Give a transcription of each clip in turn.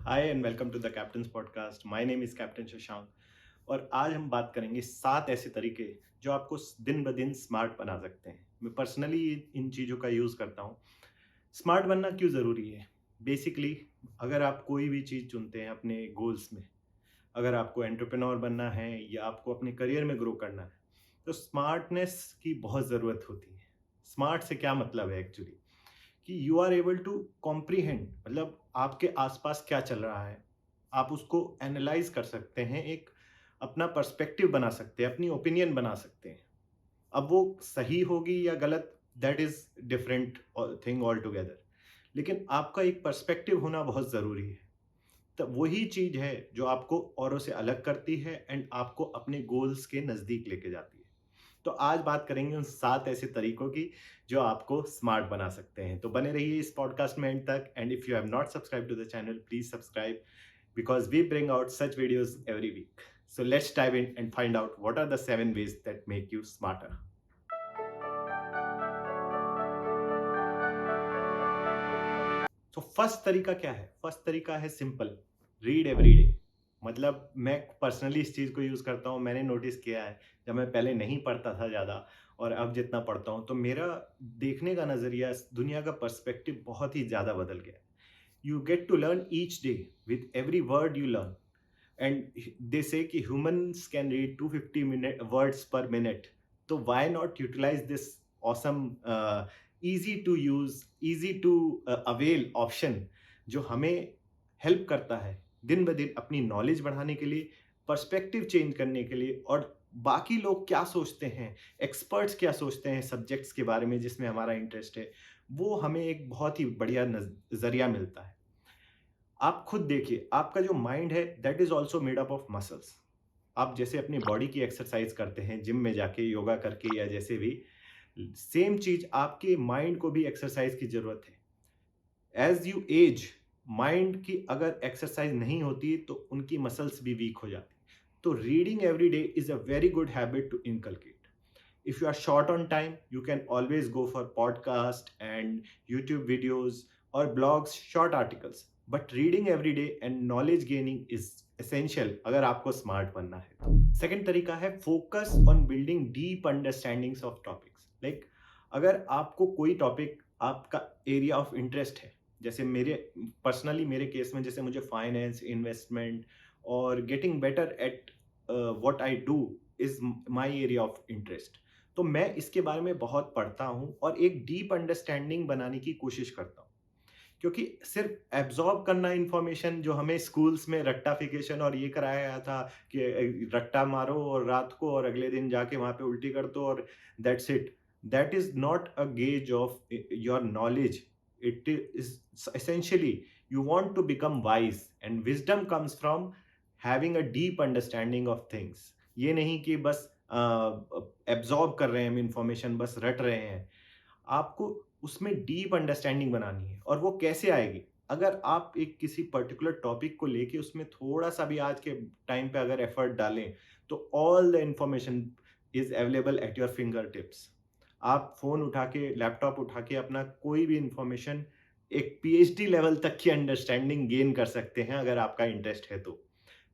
Hi and welcome to the captain's podcast. My name is captain Shashank और आज हम बात करेंगे 7 ऐसे तरीके जो आपको दिन ब दिन स्मार्ट बना सकते हैं। मैं पर्सनली इन चीज़ों का यूज़ करता हूँ। स्मार्ट बनना क्यों ज़रूरी है? बेसिकली अगर आप कोई भी चीज़ चुनते हैं अपने गोल्स में, अगर आपको एंटरप्रेन्योर बनना है या आपको अपने करियर में ग्रो करना है, तो स्मार्टनेस की बहुत ज़रूरत होती है। स्मार्ट से क्या मतलब है एक्चुअली? कि you are able to comprehend, मतलब आपके आसपास क्या चल रहा है, आप उसको एनालाइज कर सकते हैं, एक अपना पर्सपेक्टिव बना सकते हैं, अपनी ओपिनियन बना सकते हैं। अब वो सही होगी या गलत, that is different thing all together, लेकिन आपका एक पर्सपेक्टिव होना बहुत ज़रूरी है। तो वही चीज़ है जो आपको औरों से अलग करती है एंड आपको अपने गोल्स के नज़दीक लेके जाती है। तो आज बात करेंगे उन 7 ऐसे तरीकों की जो आपको स्मार्ट बना सकते हैं। तो बने रहिए इस पॉडकास्ट में एंड तक। And if you have not subscribe to the channel, please subscribe because we bring out such videos every week. So let's dive in and find out what are the 7 ways that make you smarter. तो first तरीका क्या है? First तरीका है simple, read every day. मतलब मैं personally इस चीज़ को यूज़ करता हूँ। मैंने नोटिस किया है, जब मैं पहले नहीं पढ़ता था ज़्यादा और अब जितना पढ़ता हूँ, तो मेरा देखने का नज़रिया, दुनिया का पर्सपेक्टिव बहुत ही ज़्यादा बदल गया है। You get to learn each day with every word you learn. And they say कि humans can read 250 minute words per minute. तो why not utilize this awesome, easy to use, easy to avail option जो हमें help करता है दिन ब दिन अपनी नॉलेज बढ़ाने के लिए, पर्सपेक्टिव चेंज करने के लिए, और बाकी लोग क्या सोचते हैं, एक्सपर्ट्स क्या सोचते हैं सब्जेक्ट्स के बारे में जिसमें हमारा इंटरेस्ट है, वो हमें एक बहुत ही बढ़िया नज़रिया मिलता है। आप खुद देखिए, आपका जो माइंड है that is also made up of muscles. आप जैसे अपनी बॉडी की एक्सरसाइज करते हैं जिम में जाके, योगा करके या जैसे भी, सेम चीज आपके माइंड को भी एक्सरसाइज की जरूरत है। एज यू एज, माइंड की अगर एक्सरसाइज नहीं होती तो उनकी मसल्स भी वीक हो जाती। तो reading every day is a very good habit to inculcate. if you are short on time, you can always go for podcast and YouTube videos or blogs, short articles. But reading every day and knowledge gaining is essential अगर आपको smart बनना है। Second तरीका है focus on building deep understandings of topics. Like अगर आपको कोई topic आपका एरिया ऑफ इंटरेस्ट है, जैसे मेरे पर्सनली मेरे केस में, जैसे मुझे फाइनेंस, इन्वेस्टमेंट और getting better at what I do is my area of interest, तो मैं इसके बारे में बहुत पढ़ता हूँ और एक डीप अंडरस्टैंडिंग बनाने की कोशिश करता हूँ। क्योंकि सिर्फ एब्जॉर्ब करना इंफॉर्मेशन, जो हमें स्कूल्स में रट्टाफिकेशन और ये कराया गया था कि रट्टा मारो और रात को और अगले दिन जाके वहाँ पे उल्टी कर दो और that's it, that is not a gauge of your knowledge. It is essentially you want to become wise and wisdom comes from having a deep understanding of things। ये नहीं कि बस एब्जॉर्ब कर रहे हैं हम इंफॉर्मेशन, बस रट रहे हैं। आपको उसमें डीप अंडरस्टैंडिंग बनानी है। और वो कैसे आएगी? अगर आप एक किसी पर्टिकुलर टॉपिक को लेके उसमें थोड़ा सा भी आज के टाइम पे अगर एफर्ट डालें, तो all the information is available at your finger tips. आप फोन उठा के, लैपटॉप उठा के अपना कोई भी इंफॉर्मेशन, एक पीएचडी लेवल तक की अंडरस्टैंडिंग गेन कर सकते हैं अगर आपका इंटरेस्ट है तो।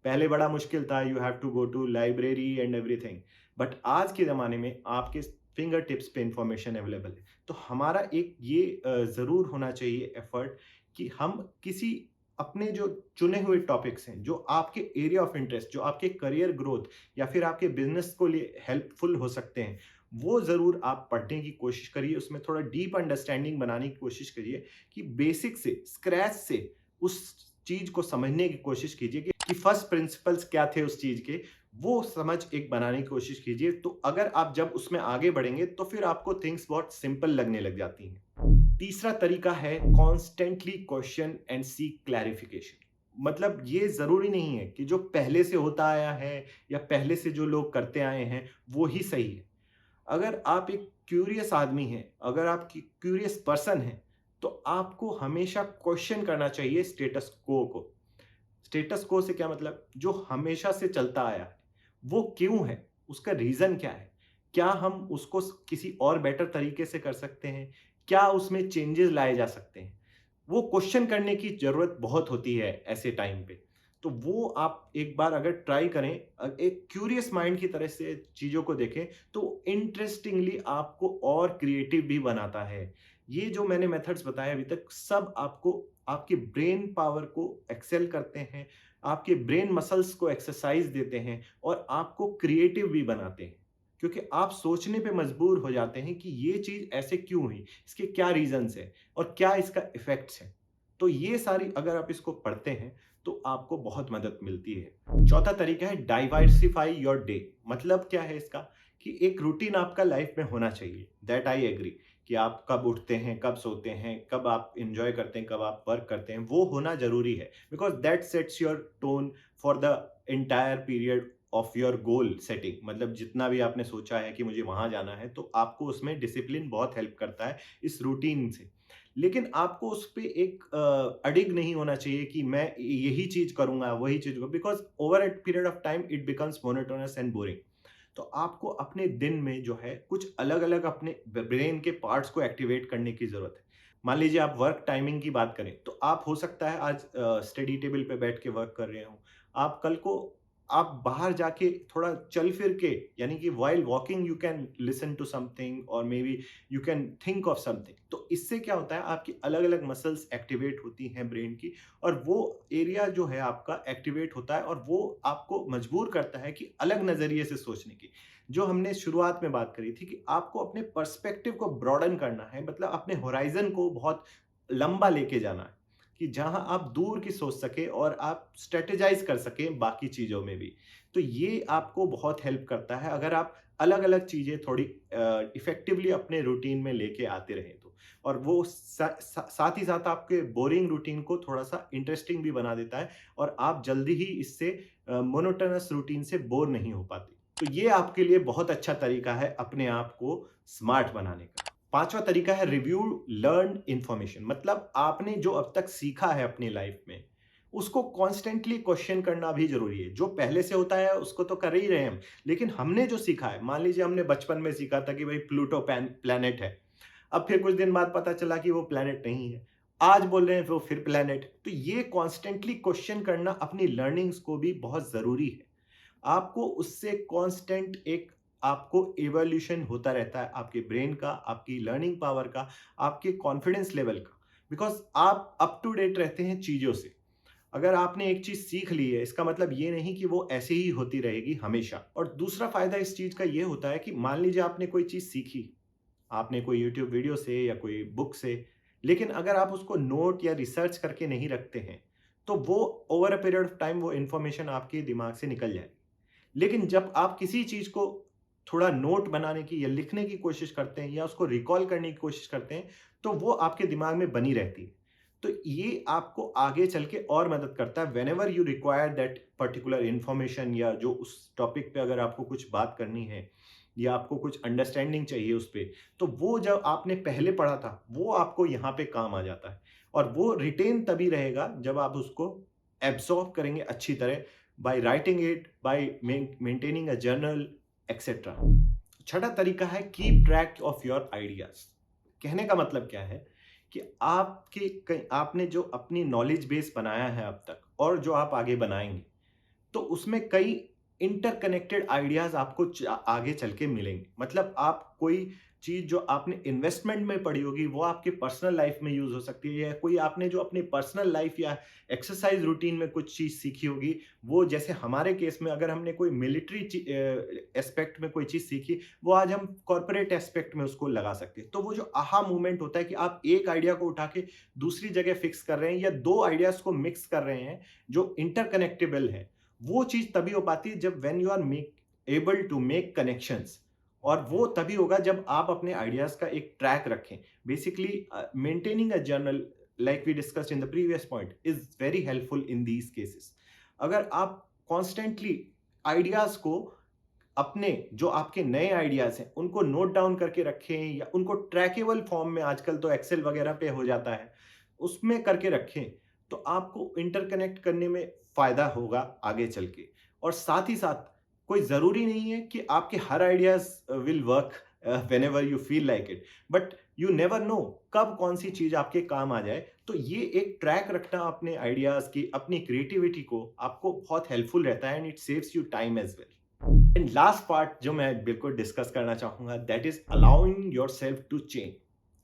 पहले बड़ा मुश्किल था, you have to go to library and everything, but आज के ज़माने में आपके फिंगर टिप्स पे इंफॉर्मेशन अवेलेबल है। तो हमारा एक ये ज़रूर होना चाहिए एफर्ट कि हम किसी अपने जो चुने हुए टॉपिक्स हैं, जो आपके एरिया ऑफ इंटरेस्ट, जो आपके करियर ग्रोथ या फिर आपके बिजनेस को लिए हेल्पफुल हो सकते हैं, वो ज़रूर आप पढ़ने की कोशिश करिए। उसमें थोड़ा डीप अंडरस्टैंडिंग बनाने की कोशिश करिए कि बेसिक से, स्क्रैच से उस चीज़ को समझने की कोशिश कीजिए कि फर्स्ट प्रिंसिपल्स क्या थे उस चीज़ के, वो समझ एक बनाने की कोशिश कीजिए। तो अगर आप जब उसमें आगे बढ़ेंगे तो फिर आपको थिंग्स बहुत सिंपल लगने लग जाती हैं। तीसरा तरीका है constantly question and seek clarification. मतलब ये ज़रूरी नहीं है कि जो पहले से होता आया है या पहले से जो लोग करते आए हैं वो ही सही है। अगर आप एक क्यूरियस आदमी हैं, अगर आप क्यूरियस पर्सन हैं, तो आपको हमेशा क्वेश्चन करना चाहिए स्टेटस को। स्टेटस को से क्या मतलब? जो हमेशा से चलता आया है वो क्यों है, उसका रीजन क्या है, क्या हम उसको किसी और बेटर तरीके से कर सकते हैं, क्या उसमें चेंजेस लाए जा सकते हैं। वो क्वेश्चन करने की ज़रूरत बहुत होती है ऐसे टाइम पे। तो वो आप एक बार अगर ट्राई करें, एक क्यूरियस माइंड की तरह से चीज़ों को देखें, तो इंटरेस्टिंगली आपको और क्रिएटिव भी बनाता है। ये जो मैंने मेथड्स बताए अभी तक, सब आपको आपके ब्रेन पावर को एक्सेल करते हैं, आपके ब्रेन मसल्स को एक्सरसाइज़ देते हैं और आपको क्रिएटिव भी बनाते हैं। क्योंकि आप सोचने पे मजबूर हो जाते हैं कि ये चीज़ ऐसे क्यों हुई? इसके क्या रीज़न्स हैं और क्या इसका इफ़ेक्ट्स हैं? तो ये सारी अगर आप इसको पढ़ते हैं, तो आपको बहुत मदद मिलती है। चौथा तरीका है डाइवर्सिफ़ाई योर डे। मतलब क्या है इसका? कि एक रूटीन आपका लाइफ़ में होना चाहिए। दैट आई एग्री कि आप कब उठते हैं, कब सोते हैं, कब आप एन्जॉय करते हैं, कब आप वर्क करते हैं, वो होना ज़रूरी है। Because that sets your tone for the entire period of your goal setting. मतलब जितना भी आपने सोचा है कि मुझे वहाँ जाना है, तो आपको उसमें डिसिप्लिन बहुत हेल्प करता है इस रूटीन से। लेकिन आपको उस पे एक अडिग नहीं होना चाहिए कि मैं यही चीज़ करूँगा, वही चीज़ because over a period of time it becomes monotonous and boring. तो आपको अपने दिन में जो है कुछ अलग-अलग अपने ब्रेन के पार्ट्स को एक्टिवेट करने की ज़रूरत है। मान लीजिए आप वर्क टाइमिंग की बात करें, तो आप हो सकता है आज स्टडी टेबल पे बैठ के वर्क कर रहे हों। आप कल को आप बाहर जाके थोड़ा चल फिर के, यानी कि while walking you can listen to something और maybe you can think of something. तो इससे क्या होता है, आपकी अलग-अलग मसल्स एक्टिवेट होती हैं ब्रेन की, और वो एरिया जो है आपका एक्टिवेट होता है और वो आपको मजबूर करता है कि अलग नज़रिए से सोचने की। जो हमने शुरुआत में बात करी थी कि आपको अपने पर्सपेक्टिव को ब्रॉडन करना है, मतलब अपने होराइज़न को बहुत लंबा लेके जाना है, कि जहाँ आप दूर की सोच सकें और आप स्ट्रैटेजाइज़ कर सकें बाकी चीज़ों में भी। तो ये आपको बहुत हेल्प करता है अगर आप अलग-अलग चीज़ें थोड़ी इफ़ेक्टिवली अपने रूटीन में लेके आते रहें तो। और वो साथ ही साथ आपके बोरिंग रूटीन को थोड़ा-सा इंटरेस्टिंग भी बना देता है और आप जल्दी ही इससे मोनोटोनस रूटीन से बोर नहीं हो पाते। तो ये आपके लिए बहुत अच्छा तरीका है अपने आप को स्मार्ट बनाने का। पाँचवाँ तरीका है रिव्यू लर्न्ड इन्फॉर्मेशन। मतलब आपने जो अब तक सीखा है अपनी लाइफ में, उसको कॉन्स्टेंटली क्वेश्चन करना भी ज़रूरी है। जो पहले से होता है उसको तो कर ही रहे हैं हम, लेकिन हमने जो सीखा है, मान लीजिए हमने बचपन में सीखा था कि भाई प्लूटो प्लैनेट है। अब फिर कुछ दिन बाद पता चला कि वो प्लैनेट नहीं है। आज बोल रहे हैं वो फिर प्लैनेट। तो ये कॉन्स्टेंटली क्वेश्चन करना अपनी लर्निंग्स को भी बहुत ज़रूरी है। आपको उससे कांस्टेंट एक आपको इवोल्यूशन होता रहता है आपके ब्रेन का, आपकी लर्निंग पावर का, आपके कॉन्फिडेंस लेवल का। बिकॉज़ आप अप टू डेट रहते हैं चीज़ों से। अगर आपने एक चीज़ सीख ली है, इसका मतलब ये नहीं कि वो ऐसे ही होती रहेगी हमेशा। और दूसरा फ़ायदा इस चीज़ का ये होता है कि मान लीजिए आपने कोई चीज़ सीखी, आपने कोई यूट्यूब वीडियो से या कोई बुक से, लेकिन अगर आप उसको नोट या रिसर्च करके नहीं रखते हैं, तो वो over a period of time वो इन्फॉर्मेशन आपके दिमाग से निकल जाएगी। लेकिन जब आप किसी चीज़ को थोड़ा नोट बनाने की या लिखने की कोशिश करते हैं या उसको रिकॉल करने की कोशिश करते हैं, तो वो आपके दिमाग में बनी रहती है। तो ये आपको आगे चल के और मदद करता है whenever you require that particular information, या जो उस टॉपिक पे अगर आपको कुछ बात करनी है या आपको कुछ अंडरस्टैंडिंग चाहिए उस पे, तो वो जब आपने पहले पढ़ा था, वो आपको यहाँ पे काम आ जाता है। और वो रिटेन तभी रहेगा जब आप उसको एब्ज़ॉर्ब करेंगे अच्छी तरह, by writing it, by maintaining a journal, etc. छठा तरीका है keep track of your ideas. कहने का मतलब क्या है कि आपने जो अपनी नॉलेज बेस बनाया है अब तक और जो आप आगे बनाएंगे, तो उसमें कई इंटरकनेक्टेड आइडियाज आपको आगे चल के मिलेंगे। मतलब आप कोई चीज जो आपने इन्वेस्टमेंट में पढ़ी होगी, वो आपके पर्सनल लाइफ में यूज हो सकती है, या कोई आपने जो अपनी पर्सनल लाइफ या एक्सरसाइज रूटीन में कुछ चीज सीखी होगी, वो जैसे हमारे केस में अगर हमने कोई मिलिट्री एस्पेक्ट में कोई चीज सीखी, वो आज हम कॉर्पोरेट एस्पेक्ट में उसको लगा सकते हैं। तो वो जो आहा मूवमेंट होता है कि आप एक आइडिया को उठा के दूसरी जगह फिक्स कर रहे हैं या दो आइडियाज को मिक्स कर रहे हैं जो इंटरकनेक्टेबल है, वो चीज तभी हो पाती है जब when you are able to make connections. और वो तभी होगा जब आप अपने आइडियाज का एक ट्रैक रखें। Basically maintaining a journal, like we discussed in the previous point, is very helpful in these cases. अगर आप कॉन्स्टेंटली आइडियाज को, अपने जो आपके नए आइडियाज हैं, उनको नोट डाउन करके रखें या उनको ट्रैकेबल फॉर्म में, आजकल तो एक्सेल वगैरह पे हो जाता है, उसमें करके रखें, तो आपको इंटरकनेक्ट करने में फायदा होगा आगे चल के। और साथ ही साथ कोई जरूरी नहीं है कि आपके हर ideas will work whenever you feel like it, but you never know कब कौन सी चीज आपके काम आ जाए। तो तो ये एक ट्रैक रखना अपने आइडियाज़ की, अपनी क्रिएटिविटी को आपको बहुत हेल्पफुल रहता है and it saves you time as well. And last part जो मैं बिल्कुल डिस्कस करना चाहूँगा that is allowing yourself to change.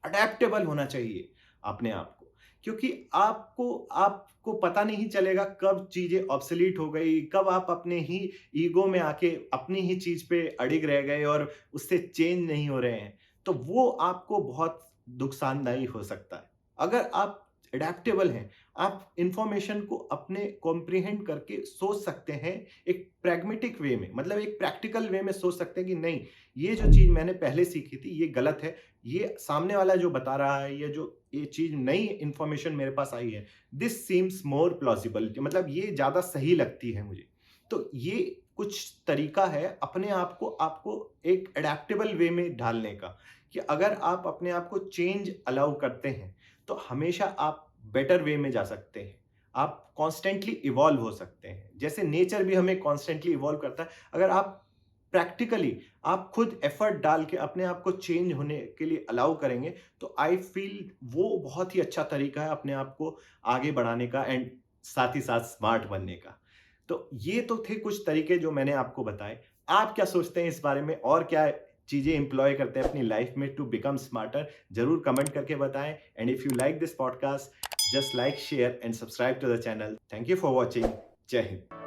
Adaptable होना चाहिए अपने आप को, क्योंकि आपको पता नहीं चलेगा कब चीज़ें ऑब्सोलीट हो गई, कब आप अपने ही ईगो में आके अपनी ही चीज़ पे अड़िग रह गए और उससे चेंज नहीं हो रहे हैं, तो वो आपको बहुत नुकसानदायी हो सकता है। अगर आप एडैप्टेबल हैं, आप इन्फॉर्मेशन को अपने कॉम्प्रिहेंड करके सोच सकते हैं एक प्रैग्मेटिक वे में, मतलब एक प्रैक्टिकल वे में सोच सकते हैं कि नहीं, ये जो चीज़ मैंने पहले सीखी थी, ये गलत है। ये सामने वाला जो बता रहा है, ये चीज़ नई इन्फॉर्मेशन मेरे पास आई है, दिस सीम्स मोर प्लॉजिबल, मतलब ये ज़्यादा सही लगती है मुझे। तो ये कुछ तरीका है अपने आप को आपको एक एडैप्टेबल वे में ढालने का, कि अगर आप अपने आप को चेंज अलाउ करते हैं, तो हमेशा आप बेटर वे में जा सकते हैं। आप कॉन्स्टेंटली इवॉल्व हो सकते हैं। जैसे नेचर भी हमें कॉन्स्टेंटली इवॉल्व करता है। अगर आप प्रैक्टिकली आप खुद एफर्ट डाल के अपने आप को चेंज होने के लिए अलाउ करेंगे, तो आई फील वो बहुत ही अच्छा तरीका है अपने आप को आगे बढ़ाने का एंड साथ ही साथ स्मार्ट बनने का। तो ये तो थे कुछ तरीके जो मैंने आपको बताए। आप क्या सोचते हैं इस बारे में, और क्या चीज़ें एम्प्लॉय करते हैं अपनी लाइफ में टू बिकम स्मार्टर? ज़रूर कमेंट करके बताएं। And if you like this podcast, just like, share and subscribe to the channel. Thank you for watching. जय हिंद।